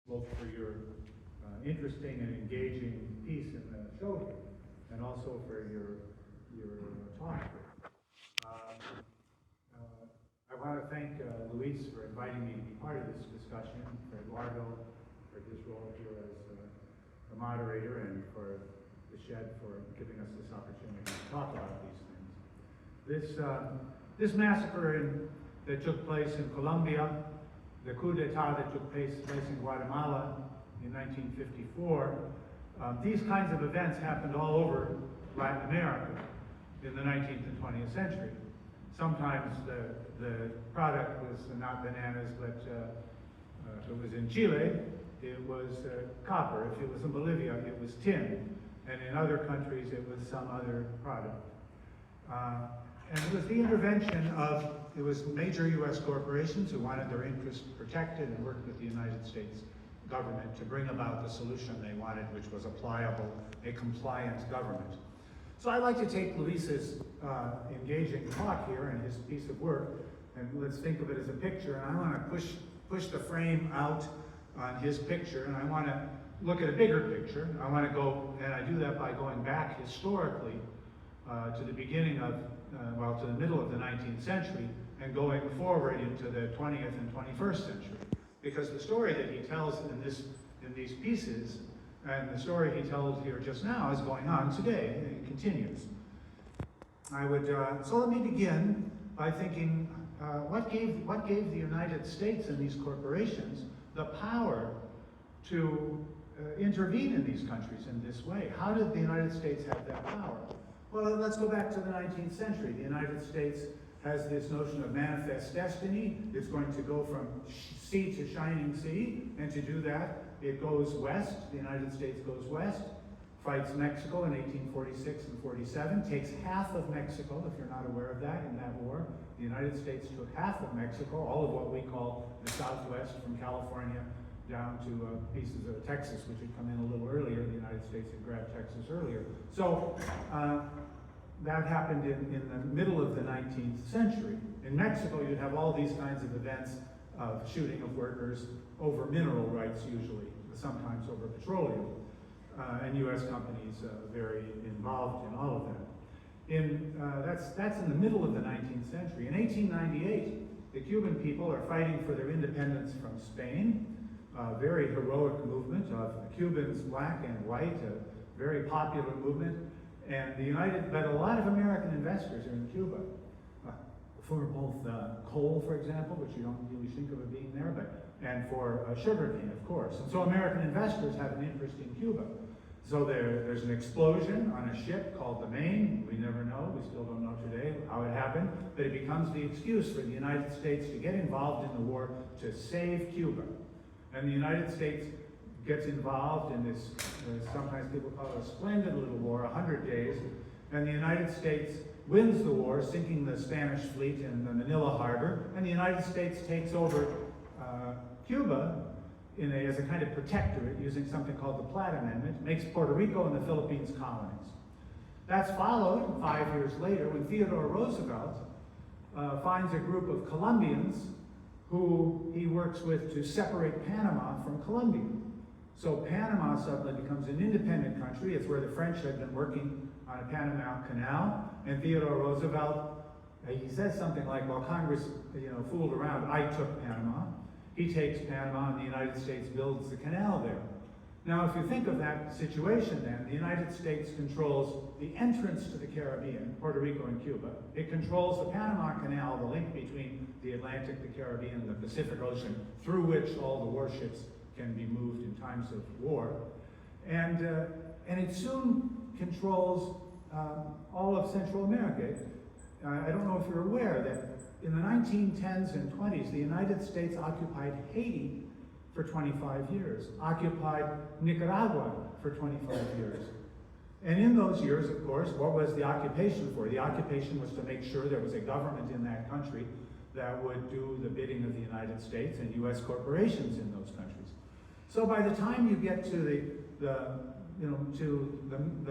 both for your interesting and engaging piece in the show here, and also for your talk. I want to thank Luis for inviting me to be part of this discussion, for Eduardo for his role here as the moderator, and for the Shed for giving us this opportunity to talk about these things. This massacre that took place in Colombia, the coup d'etat that took place in Guatemala in 1954, these kinds of events happened all over Latin America in the 19th and 20th century. Sometimes the product was not bananas, but if it was in Chile, it was copper. If it was in Bolivia, it was tin. And in other countries, it was some other product. And it was the intervention of, it was major U.S. corporations who wanted their interests protected and worked with the United States government to bring about the solution they wanted, which was a compliant government. So I'd like to take Luis's engaging talk here and his piece of work, and let's think of it as a picture. And I want to push the frame out on his picture, and I want to look at a bigger picture. I want to go, and I do that by going back historically to the beginning of, to the middle of the 19th century, and going forward into the 20th and 21st century. Because the story that he tells in these pieces, and the story he tells here just now, is going on today, and it continues. So let me begin by thinking, what gave the United States and these corporations the power to intervene in these countries in this way? How did the United States have that power? Well, let's go back to the 19th century. The United States has this notion of manifest destiny. It's going to go from sea to shining sea, and to do that, it goes west. The United States goes west, fights Mexico in 1846 and 47, takes half of Mexico, if you're not aware of that, in that war. The United States took half of Mexico, all of what we call the Southwest, from California down to pieces of Texas, which had come in a little earlier. The United States had grabbed Texas earlier. So that happened in the middle of the 19th century. In Mexico, you'd have all these kinds of events of shooting of workers over mineral rights, usually, sometimes over petroleum, and U.S. companies very involved in all of that. That's in the middle of the 19th century. In 1898, the Cuban people are fighting for their independence from Spain. A very heroic movement of Cubans, black and white, a very popular movement. And but a lot of American investors are in Cuba, for both coal, for example, which you don't really think of it being there, and for sugarcane, of course. And so American investors have an interest in Cuba. So there's an explosion on a ship called the Maine. We never know, we still don't know today how it happened, but it becomes the excuse for the United States to get involved in the war to save Cuba. And the United States gets involved in this, sometimes people call it a splendid little war, 100 days, and the United States wins the war, sinking the Spanish fleet in the Manila harbor, and the United States takes over Cuba as a kind of protectorate, using something called the Platt Amendment, makes Puerto Rico and the Philippines colonies. That's followed 5 years later when Theodore Roosevelt finds a group of Colombians who he works with to separate Panama from Colombia. So Panama suddenly becomes an independent country. It's where the French had been working on a Panama Canal, and Theodore Roosevelt, he says something like, well, Congress, fooled around. I took Panama. He takes Panama, and the United States builds the canal there. Now, if you think of that situation then, the United States controls the entrance to the Caribbean, Puerto Rico and Cuba. It controls the Panama Canal, the link between the Atlantic, the Caribbean, and the Pacific Ocean, through which all the warships can be moved in times of war. And it soon controls all of Central America. I don't know if you're aware that in the 1910s and 20s, the United States occupied Haiti for 25 years, occupied Nicaragua for 25 years. And in those years, of course, what was the occupation for? The occupation was to make sure there was a government in that country that would do the bidding of the United States and U.S. corporations in those countries. So by the time you get to the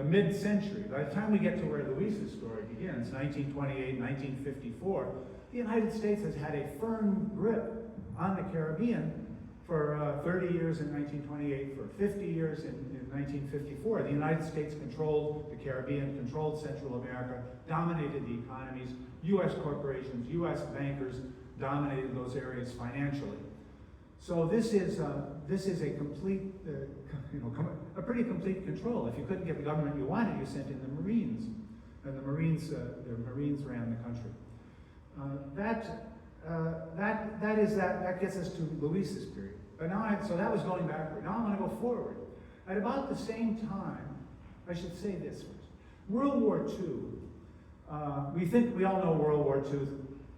mid-century, by the time we get to where Luis's story begins, 1928, 1954, the United States has had a firm grip on the Caribbean For 30 years in 1928, for 50 years in 1954, the United States controlled the Caribbean, controlled Central America, dominated the economies. U.S. corporations, U.S. bankers dominated those areas financially. So this is a complete, a pretty complete control. If you couldn't get the government you wanted, you sent in the Marines, and the Marines ran the country. That gets us to Luis's period. But now, so that was going backward. Now I want to go forward. At about the same time, I should say this first. World War II. We all know World War II.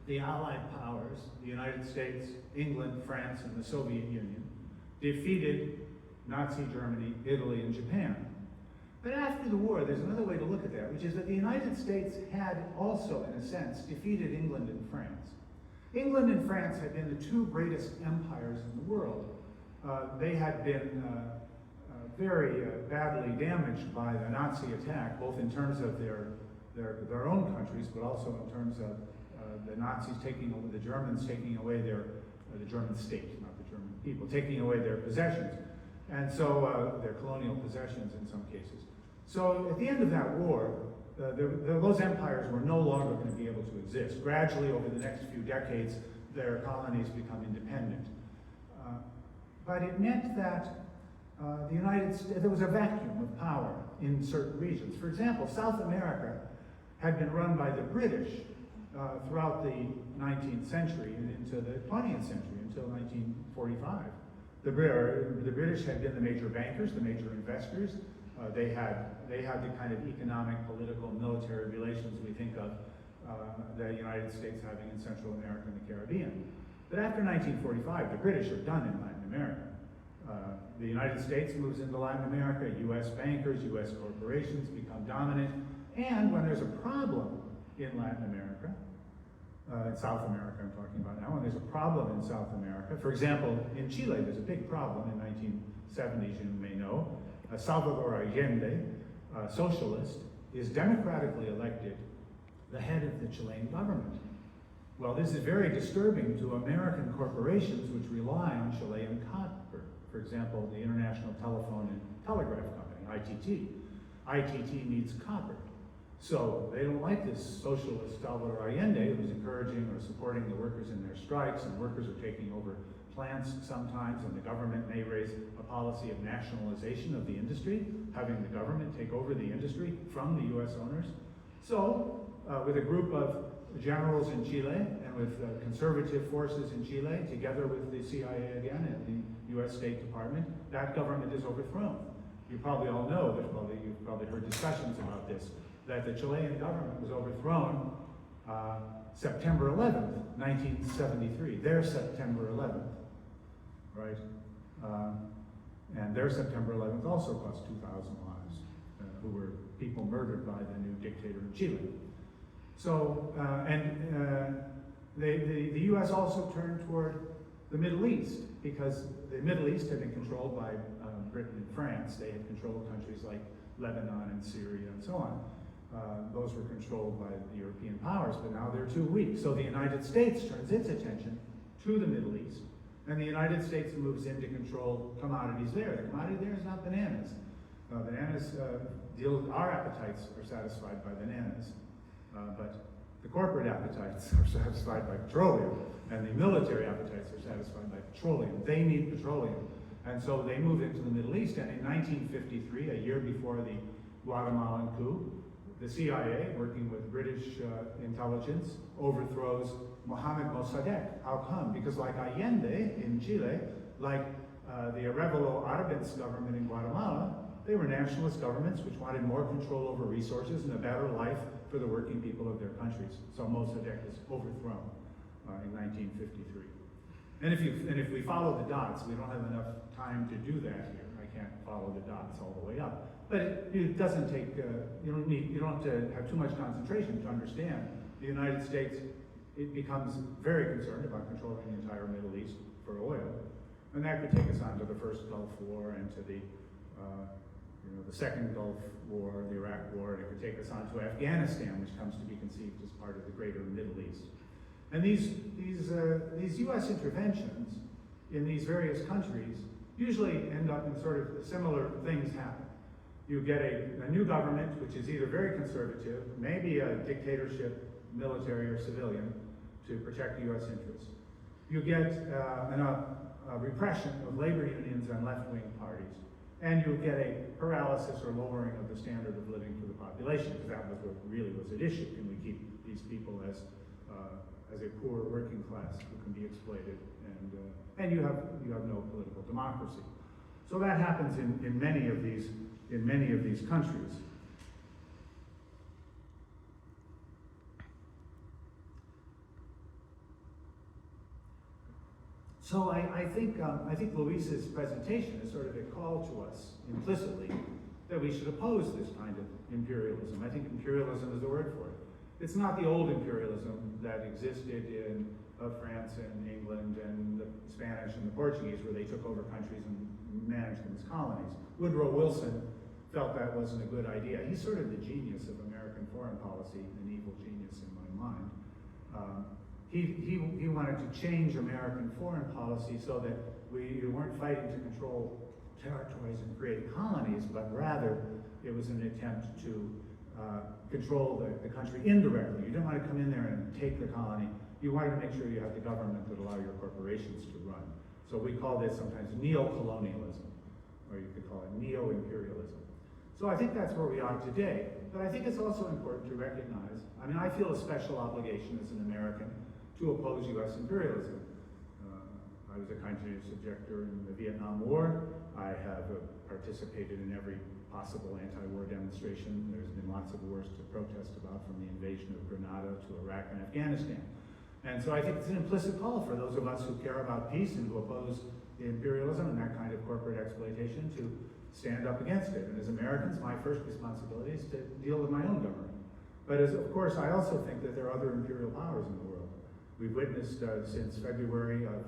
The Allied powers, the United States, England, France, and the Soviet Union, defeated Nazi Germany, Italy, and Japan. But after the war, there's another way to look at that, which is that the United States had also, in a sense, defeated England and France. England and France had been the two greatest empires in the world. They had been very badly damaged by the Nazi attack, both in terms of their own countries, but also in terms of the Nazis taking over, the Germans taking away the German state, not the German people, taking away their possessions. And so their colonial possessions in some cases. So at the end of that war, those empires were no longer going to be able to exist. Gradually, over the next few decades, their colonies become independent. But it meant that the United States, there was a vacuum of power in certain regions. For example, South America had been run by the British throughout the 19th century and into the 20th century, until 1945. The British had been the major bankers, the major investors. They had the kind of economic, political, military relations we think of the United States having in Central America and the Caribbean. But after 1945, the British are done in Latin America. The United States moves into Latin America, U.S. bankers, U.S. corporations become dominant, and when there's a problem in Latin America, in South America I'm talking about now, when there's a problem in South America, for example, in Chile there's a big problem in 1970s, you may know. Salvador Allende, socialist, is democratically elected the head of the Chilean government. Well, this is very disturbing to American corporations which rely on Chilean copper. For example, the International Telephone and Telegraph Company, ITT. ITT needs copper. So they don't like this socialist Salvador Allende, who's encouraging or supporting the workers in their strikes, and workers are taking over plants sometimes, and the government may raise a policy of nationalization of the industry, having the government take over the industry from the U.S. owners. So, with a group of generals in Chile and with conservative forces in Chile, together with the CIA again and the U.S. State Department, that government is overthrown. You probably all know, you've probably heard discussions about this, that the Chilean government was overthrown September 11th, 1973. Their September 11th, right? And their September 11th also cost 2,000 lives, who were people murdered by the new dictator in Chile. So, the U.S. also turned toward the Middle East, because the Middle East had been controlled by Britain and France. They had controlled countries like Lebanon and Syria and so on. Those were controlled by the European powers, but now they're too weak. So the United States turns its attention to the Middle East, and the United States moves in to control commodities there. The commodity there is not bananas. Bananas our appetites are satisfied by bananas, but the corporate appetites are satisfied by petroleum, and the military appetites are satisfied by petroleum. They need petroleum. And so they move into the Middle East, and in 1953, a year before the Guatemalan coup, the CIA, working with British intelligence, overthrows Mohamed Mossadegh. How come? Because like Allende in Chile, like the Arevalo Arbenz government in Guatemala, they were nationalist governments which wanted more control over resources and a better life for the working people of their countries. So Mossadegh is overthrown in 1953. And if we follow the dots, we don't have enough time to do that here. I can't follow the dots all the way up. But it doesn't take, you don't have to have too much concentration to understand. The United States, it becomes very concerned about controlling the entire Middle East for oil. And that could take us on to the first Gulf War and to the second Gulf War, the Iraq War, and it could take us on to Afghanistan, which comes to be conceived as part of the greater Middle East. And these U.S. interventions in these various countries usually end up in sort of similar things happen. You get a new government, which is either very conservative, maybe a dictatorship, military or civilian, to protect US interests. You get a repression of labor unions and left-wing parties. And you get a paralysis or lowering of the standard of living for the population, because that was what really was at issue. Can we keep these people as a poor working class who can be exploited, and you have no political democracy. So that happens in many of these countries. So I think Luis's presentation is sort of a call to us implicitly that we should oppose this kind of imperialism. I think imperialism is the word for it. It's not the old imperialism that existed in France and England and the Spanish and the Portuguese, where they took over countries and managed them as colonies. Woodrow Wilson felt that wasn't a good idea. He's sort of the genius of American foreign policy, an evil genius in my mind. He wanted to change American foreign policy so that we weren't fighting to control territories and create colonies, but rather it was an attempt to control the country indirectly. You didn't want to come in there and take the colony. You wanted to make sure you had the government that allow your corporations to run. So we call this sometimes neo-colonialism, or you could call it neo-imperialism. So I think that's where we are today. But I think it's also important to recognize, I mean, I feel a special obligation as an American to oppose US imperialism. I was a conscientious objector in the Vietnam War. I have participated in every possible anti-war demonstration. There's been lots of wars to protest about, from the invasion of Grenada to Iraq and Afghanistan. And so I think it's an implicit call for those of us who care about peace and who oppose the imperialism and that kind of corporate exploitation to stand up against it. And as Americans, my first responsibility is to deal with my own government. But of course, I also think that there are other imperial powers in the world. We've witnessed since February of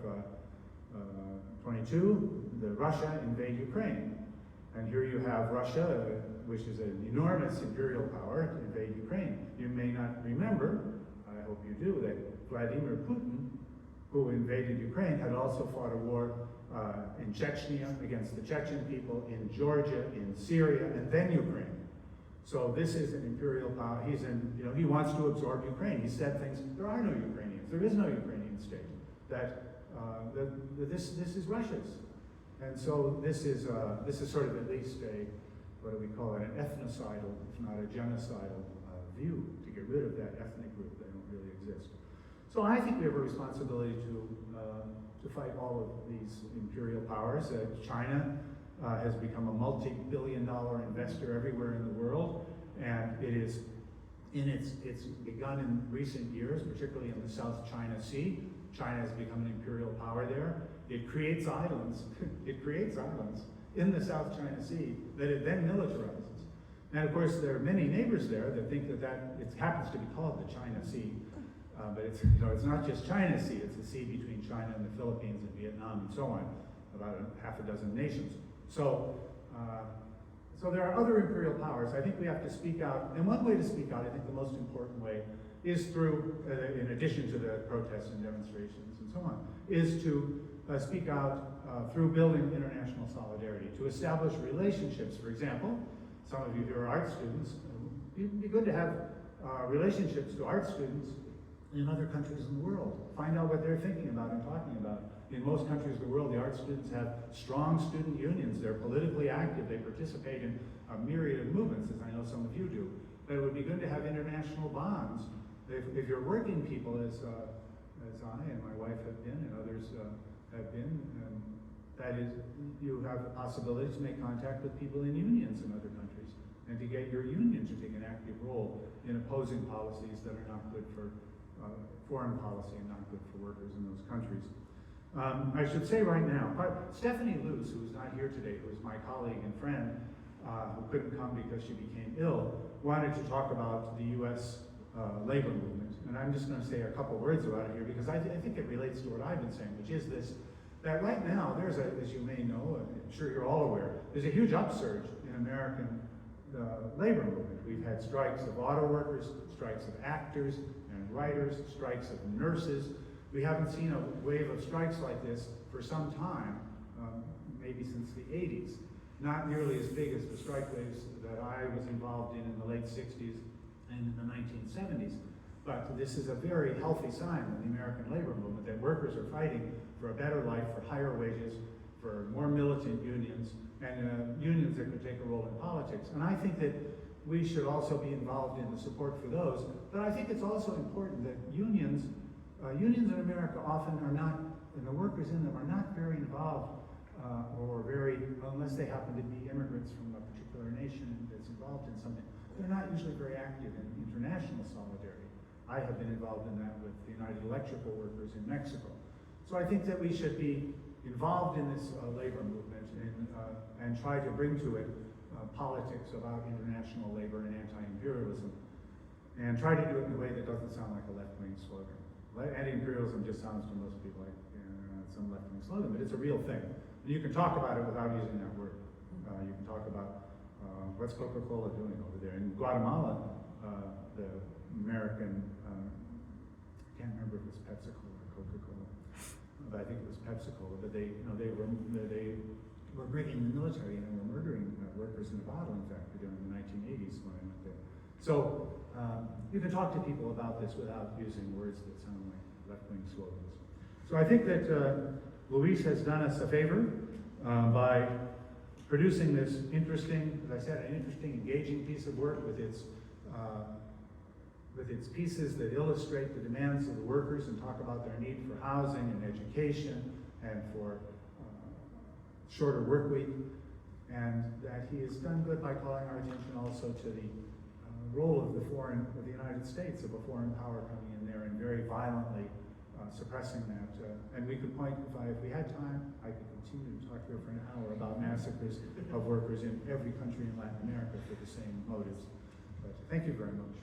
22, Russia invade Ukraine. And here you have Russia, which is an enormous imperial power, to invade Ukraine. You may not remember, I hope you do, that Vladimir Putin, who invaded Ukraine, had also fought a war in Chechnya against the Chechen people, in Georgia, in Syria, and then Ukraine. So this is an imperial power. He wants to absorb Ukraine. He said things, there are no Ukrainians. There is no Ukrainian state. This is Russia's. And so this is sort of at least what do we call it, an ethnocidal, if not a genocidal view, to get rid of that ethnic group. They don't really exist. So I think we have a responsibility to fight all of these imperial powers. China has become a multi-billion-dollar investor everywhere in the world, and it's begun in recent years, particularly in the South China Sea. China has become an imperial power there. It creates islands. It creates islands in the South China Sea that it then militarizes. And of course, there are many neighbors there that think that it happens to be called the China Sea, but it's not just China Sea. It's the sea between China and the Philippines and Vietnam and so on, about half a dozen nations. So there are other imperial powers. I think we have to speak out. And one way to speak out, I think the most important way, is through, in addition to the protests and demonstrations and so on, is to speak out through building international solidarity, to establish relationships. For example, some of you who are art students, it'd be good to have relationships to art students in other countries in the world. Find out what they're thinking about and talking about. In most countries of the world, the art students have strong student unions. They're politically active. They participate in a myriad of movements, as I know some of you do. But it would be good to have international bonds. If you're working people, as I and my wife have been, and others have been, that is, you have the possibility to make contact with people in unions in other countries, and to get your union to take an active role in opposing policies that are not good for foreign policy and not good for workers in those countries. I should say right now, Stephanie Luce, who is not here today, who is my colleague and friend, who couldn't come because she became ill, wanted to talk about the U.S. Labor movement. And I'm just going to say a couple words about it here, because I think it relates to what I've been saying, which is this, that right now, there's as you may know, I'm sure you're all aware, there's a huge upsurge in American labor movement. We've had strikes of auto workers, strikes of actors and writers, strikes of nurses. We haven't seen a wave of strikes like this for some time, maybe since the 80s. Not nearly as big as the strike waves that I was involved in the late 60s and in the 1970s. But this is a very healthy sign of the American labor movement, that workers are fighting for a better life, for higher wages, for more militant unions, and unions that could take a role in politics. And I think that we should also be involved in the support for those. But I think it's also important that unions in America often are not, and the workers in them are not very involved, unless they happen to be immigrants from a particular nation that's involved in something. They're not usually very active in international solidarity. I have been involved in that with the United Electrical Workers in Mexico. So I think that we should be involved in this labor movement and try to bring to it politics about international labor and anti-imperialism, and try to do it in a way that doesn't sound like a left-wing slogan. Anti-imperialism just sounds to most people like some left-wing slogan, but it's a real thing. You can talk about it without using that word. You can talk about what's Coca-Cola doing over there. In Guatemala, the American, I can't remember if it was Pepsi-Cola or Coca-Cola, but I think it was Pepsi-Cola, but they were bringing the military in and were murdering workers in a bottling factory during the 1980s when I went there. So you can talk to people about this without using words that sound like left-wing slogans. So I think that Luis has done us a favor by producing this interesting, as I said, an interesting, engaging piece of work with its pieces that illustrate the demands of the workers and talk about their need for housing and education and for shorter work week, and that he has done good by calling our attention also to the role of the United States, of a foreign power coming in there and very violently suppressing that. And we could point, if we had time, I could continue to talk here for an hour about massacres of workers in every country in Latin America for the same motives. But thank you very much.